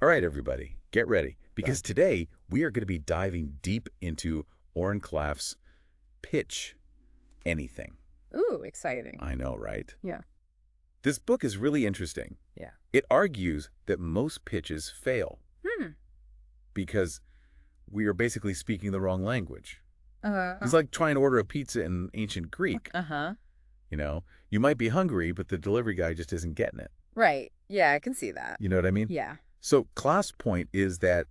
All right, everybody, get ready, because today we are going to be diving deep into Oren Klaff's Pitch Anything. Ooh, exciting. I know, right? Yeah. This book is really interesting. Yeah. It argues that most pitches fail because we are basically speaking the wrong language. It's like trying to order a pizza in ancient Greek. You know, you might be hungry, but the delivery guy just isn't getting it. Right. Yeah, I can see that. You know what I mean? Yeah. So Klaff's point is that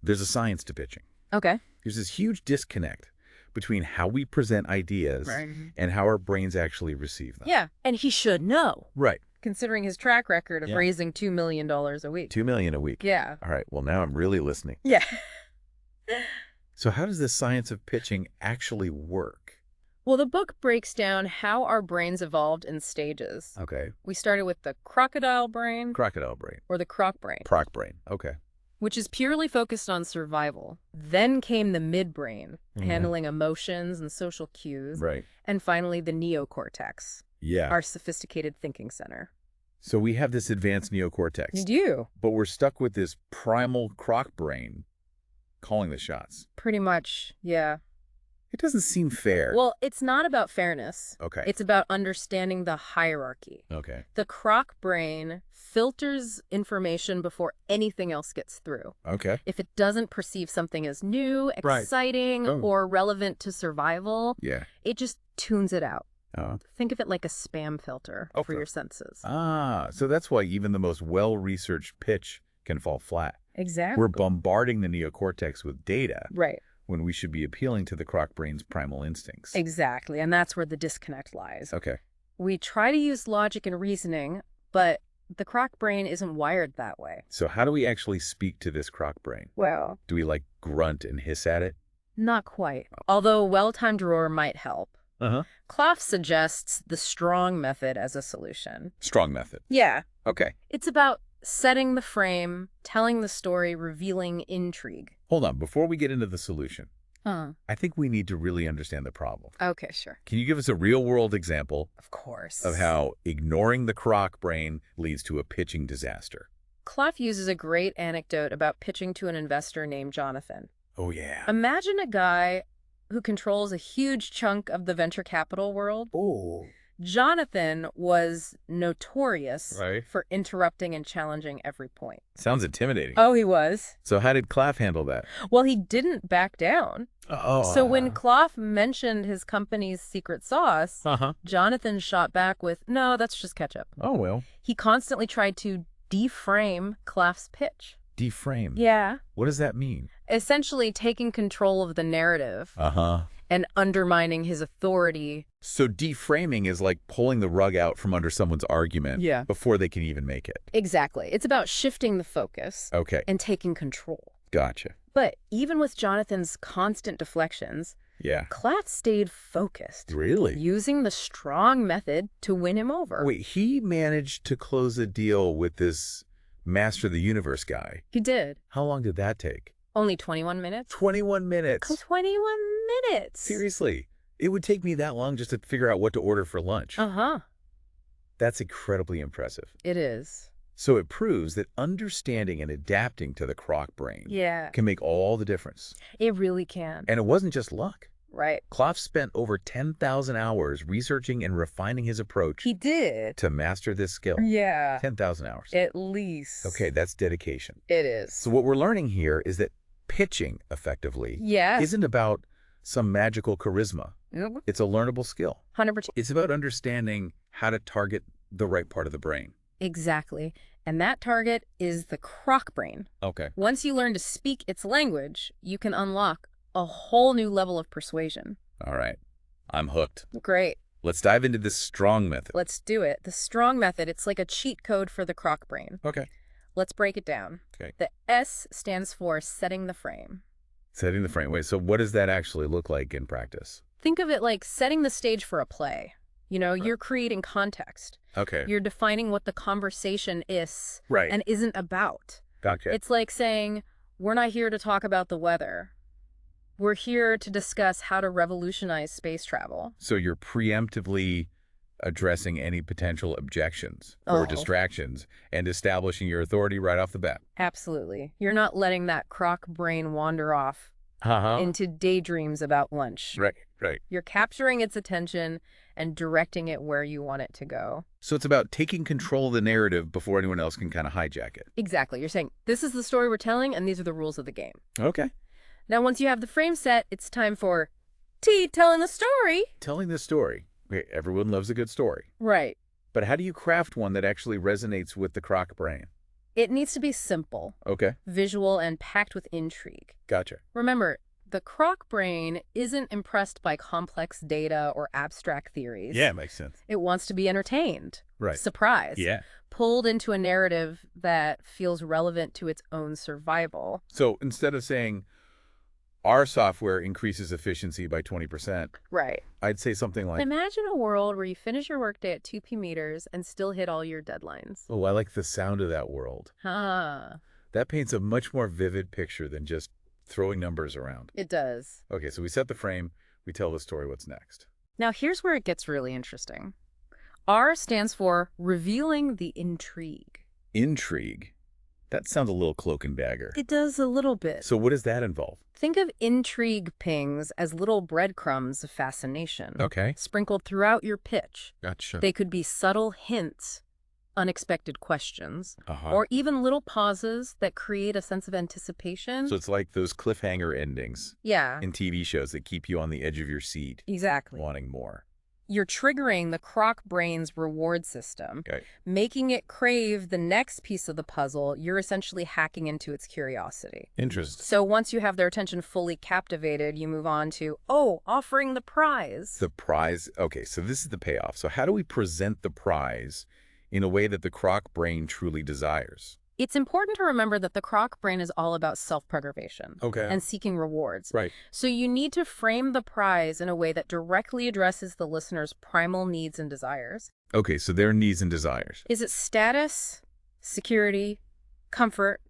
there's a science to pitching. Okay. There's this huge disconnect between how we present ideas and how our brains actually receive them. Yeah, and he should know, Right. considering his track record of raising $2 million a week. $2 million a week. Yeah. All right. Well, now I'm really listening. Yeah. So how does this science of pitching actually work? Well, the book breaks down how our brains evolved in stages. Okay. We started with the crocodile brain, Crocodile brain. or the croc brain, Croc brain. Okay. which is purely focused on survival. Then came the midbrain, handling emotions and social cues. Right. And finally, the neocortex, Yeah. our sophisticated thinking center. So we have this advanced neocortex, You do. but we're stuck with this primal croc brain calling the shots. Pretty much, yeah. It doesn't seem fair. Well, it's not about fairness. Okay. It's about understanding the hierarchy. Okay. The croc brain filters information before anything else gets through. Okay. If it doesn't perceive something as new, Right. exciting, Oh. or relevant to survival, Yeah. it just tunes it out. Oh. Think of it like a spam filter for Okay. your senses. So that's why even the most well-researched pitch can fall flat. Exactly. We're bombarding the neocortex with data Right. when we should be appealing to the croc brain's primal instincts. Exactly. And that's where the disconnect lies. Okay. We try to use logic and reasoning, but the croc brain isn't wired that way. So how do we actually speak to this croc brain? Well, Do we like grunt and hiss at it? not quite. Although a well-timed roar might help. Uh-huh. Klaff suggests the strong method as a solution. Strong method. Yeah. Okay. It's about setting the frame, telling the story, revealing intrigue. Hold on. Before we get into the solution, Huh. I think we need to really understand the problem. Okay, sure. Can you give us a real-world example Of course. of how ignoring the croc brain leads to a pitching disaster? Klaff uses a great anecdote about pitching to an investor named Jonathan. Oh, yeah. Imagine a guy who controls a huge chunk of the venture capital world. Oh. Jonathan was notorious Right. for interrupting and challenging every point. Sounds intimidating. Oh, he was? So how did Klaff handle that? Well, he didn't back down. Oh. So when Klaff mentioned his company's secret sauce, Uh-huh. Jonathan shot back with, no, that's just ketchup. Oh, well. He constantly tried to deframe Klaff's pitch. Deframe. Yeah. What does that mean? Essentially taking control of the narrative Uh-huh. and undermining his authority. So deframing is like pulling the rug out from under someone's argument Yeah. before they can even make it. Exactly. It's about shifting the focus Okay. and taking control. Gotcha. But even with Jonathan's constant deflections, Yeah. Klaff stayed focused, Really? using the strong method to win him over. Wait, he managed to close a deal with this Master of the Universe guy. He did. How long did that take? Only 21 minutes? 21 minutes. 21 minutes. Seriously. It would take me that long just to figure out what to order for lunch. Uh-huh. That's incredibly impressive. It is. So it proves that understanding and adapting to the croc brain Yeah, can make all the difference. it really can. And it wasn't just luck. Right. Klaff spent over 10,000 hours researching and refining his approach He did. to master this skill. Yeah. 10,000 hours. At least. Okay, that's dedication. It is. So what we're learning here is that pitching effectively Yes. isn't about some magical charisma. It's a learnable skill. 100%. It's about understanding how to target the right part of the brain. Exactly. And that target is the croc brain. Okay. Once you learn to speak its language, you can unlock a whole new level of persuasion. All right. I'm hooked. Great. Let's dive into this strong method. Let's do it. The strong method, it's like a cheat code for the croc brain. Okay. Let's break it down. Okay. The S stands for setting the frame. Setting the frame. Wait, so what does that actually look like in practice? Think of it like setting the stage for a play. You know, you're creating context. Okay. You're defining what the conversation is Right. and isn't about. Gotcha. It's like saying, we're not here to talk about the weather. We're here to discuss how to revolutionize space travel. So you're preemptively addressing any potential objections or distractions and establishing your authority right off the bat. Absolutely. You're not letting that croc brain wander off into daydreams about lunch. Right. You're capturing its attention and directing it where you want it to go. So it's about taking control of the narrative before anyone else can kind of hijack it. Exactly. You're saying, this is the story we're telling, and these are the rules of the game. Okay. Now, once you have the frame set, it's time for T, telling the story. Telling the story. Okay, everyone loves a good story. Right. But how do you craft one that actually resonates with the croc brain? It needs to be simple, Okay. visual, and packed with intrigue. Gotcha. Remember, the croc brain isn't impressed by complex data or abstract theories. Yeah, makes sense. It wants to be entertained, surprised, pulled into a narrative that feels relevant to its own survival. So instead of saying, our software increases efficiency by 20%, right, I'd say something like, imagine a world where you finish your workday at 2 p.m. and still hit all your deadlines. oh, I like the sound of that world. That paints a much more vivid picture than just throwing numbers around. It does. Okay, so we set the frame, we tell the story, what's next? Now, here's where it gets really interesting. R stands for revealing the intrigue. Intrigue? That sounds a little cloak and dagger. It does a little bit. So what does that involve? Think of intrigue pings as little breadcrumbs of fascination. Okay. Sprinkled throughout your pitch. Gotcha. They could be subtle hints, unexpected questions, or even little pauses that create a sense of anticipation. So it's like those cliffhanger endings in TV shows that keep you on the edge of your seat. Exactly. Wanting more. You're triggering the croc brain's reward system, making it crave the next piece of the puzzle. You're essentially hacking into its curiosity. Interesting. So once you have their attention fully captivated, you move on to, offering the prize. The prize. Okay, so this is the payoff. So how do we present the prize in a way that the croc brain truly desires? It's important to remember that the croc brain is all about self-preservation and seeking rewards. Right. So you need to frame the prize in a way that directly addresses the listener's primal needs and desires. Okay, so their needs and desires. Is it status, security, comfort,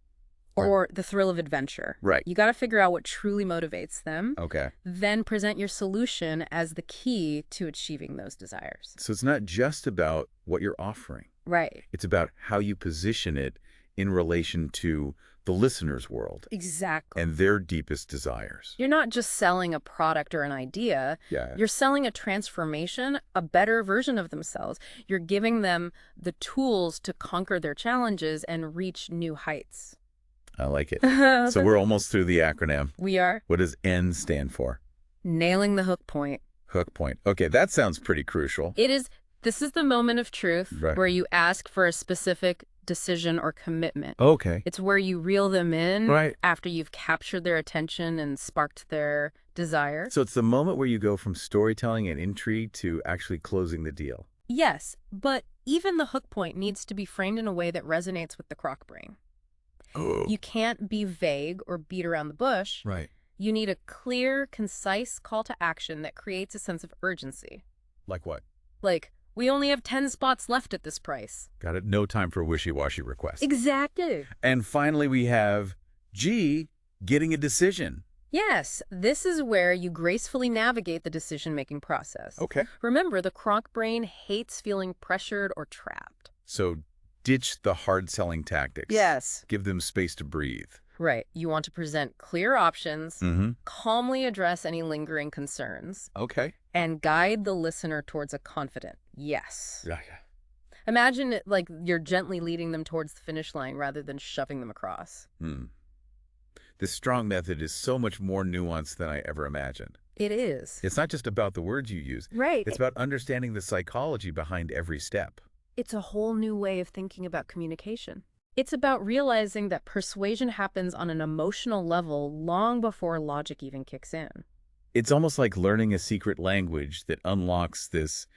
or the thrill of adventure? Right. You got to figure out what truly motivates them. Okay. Then present your solution as the key to achieving those desires. So it's not just about what you're offering. Right. It's about how you position it in relation to the listener's world. Exactly. And their deepest desires. You're not just selling a product or an idea. You're selling a transformation, a better version of themselves. You're giving them the tools to conquer their challenges and reach new heights. I like it. So we're almost through the acronym. We are. What does N stand for? Nailing the hook point. Hook point. Okay, that sounds pretty crucial. It is. This is the moment of truth where you ask for a specific decision or commitment. Okay. It's where you reel them in after you've captured their attention and sparked their desire. So it's the moment where you go from storytelling and intrigue to actually closing the deal. Yes, but even the hook point needs to be framed in a way that resonates with the croc brain. You can't be vague or beat around the bush. Right. You need a clear, concise call to action that creates a sense of urgency. Like what? Like, we only have 10 spots left at this price. Got it. No time for wishy-washy requests. Exactly. And finally, we have G, getting a decision. Yes, this is where you gracefully navigate the decision-making process. Okay. Remember, the croc brain hates feeling pressured or trapped. So ditch the hard-selling tactics. Yes. Give them space to breathe. Right. You want to present clear options, calmly address any lingering concerns, and guide the listener towards a confident yes. Imagine it like you're gently leading them towards the finish line rather than shoving them across. This strong method is so much more nuanced than I ever imagined. It is. It's not just about the words you use. Right. It's about understanding the psychology behind every step. It's a whole new way of thinking about communication. It's about realizing that persuasion happens on an emotional level long before logic even kicks in. It's almost like learning a secret language that unlocks this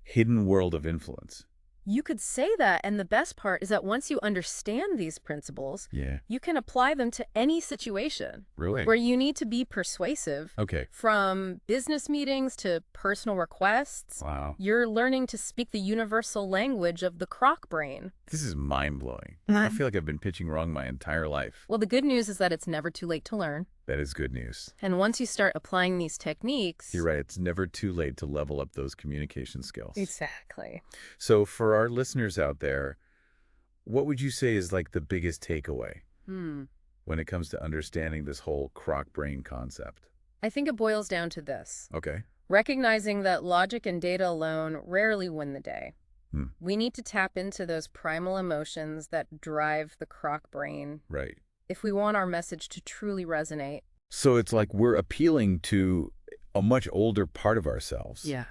hidden world of influence. You could say that, and the best part is that once you understand these principles, you can apply them to any situation. Really? Where you need to be persuasive. Okay. From business meetings to personal requests. Wow. You're learning to speak the universal language of the croc brain. This is mind-blowing. I feel like I've been pitching wrong my entire life. Well, the good news is that it's never too late to learn. That is good news. And once you start applying these techniques... You're right. It's never too late to level up those communication skills. Exactly. So for our listeners out there, what would you say is like the biggest takeaway when it comes to understanding this whole croc brain concept? I think it boils down to this. Okay. Recognizing that logic and data alone rarely win the day. We need to tap into those primal emotions that drive the croc brain. Right. If we want our message to truly resonate. So it's like we're appealing to a much older part of ourselves. Yeah.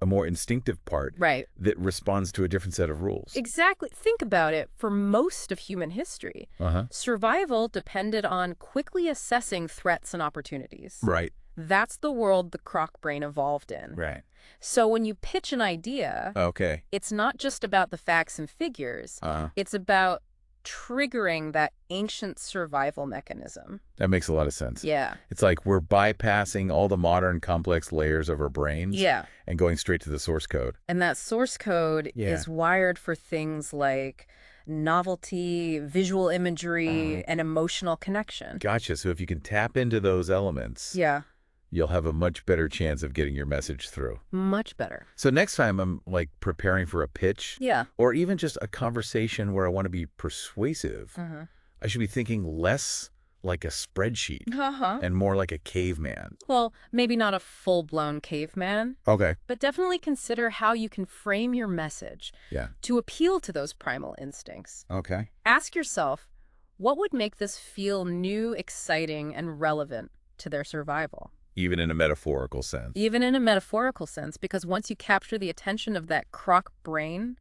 A more instinctive part. Right. That responds to a different set of rules. Exactly. Think about it. For most of human history, survival depended on quickly assessing threats and opportunities. Right. That's the world the croc brain evolved in. Right. So when you pitch an idea, it's not just about the facts and figures. It's about triggering that ancient survival mechanism. That makes a lot of sense. Yeah. It's like we're bypassing all the modern complex layers of our brains and going straight to the source code. And that source code is wired for things like novelty, visual imagery, and emotional connection. Gotcha. So if you can tap into those elements, you'll have a much better chance of getting your message through. Much better. So next time I'm like preparing for a pitch or even just a conversation where I want to be persuasive, I should be thinking less like a spreadsheet and more like a caveman. Well, maybe not a full-blown caveman. Okay. But definitely consider how you can frame your message to appeal to those primal instincts. Okay. Ask yourself, what would make this feel new, exciting, and relevant to their survival? Even in a metaphorical sense. Even in a metaphorical sense, because once you capture the attention of that croc brain,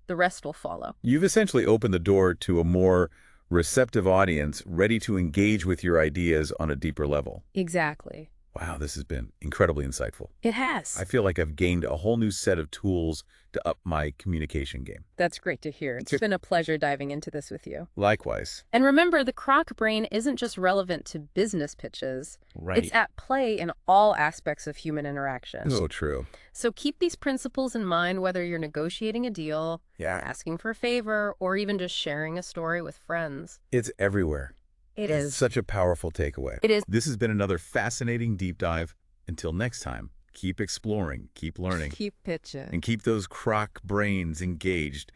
the rest will follow. You've essentially opened the door to a more receptive audience ready to engage with your ideas on a deeper level. Exactly. Wow, this has been incredibly insightful. It has. I feel like I've gained a whole new set of tools to up my communication game. That's great to hear. It's been a pleasure diving into this with you. Likewise. And remember, the croc brain isn't just relevant to business pitches. Right. It's at play in all aspects of human interaction. So true. So keep these principles in mind, whether you're negotiating a deal, asking for a favor, or even just sharing a story with friends. It's everywhere. It is. Such a powerful takeaway. It is. This has been another fascinating deep dive. Until next time, keep exploring, keep learning. Keep pitching. And keep those croc brains engaged.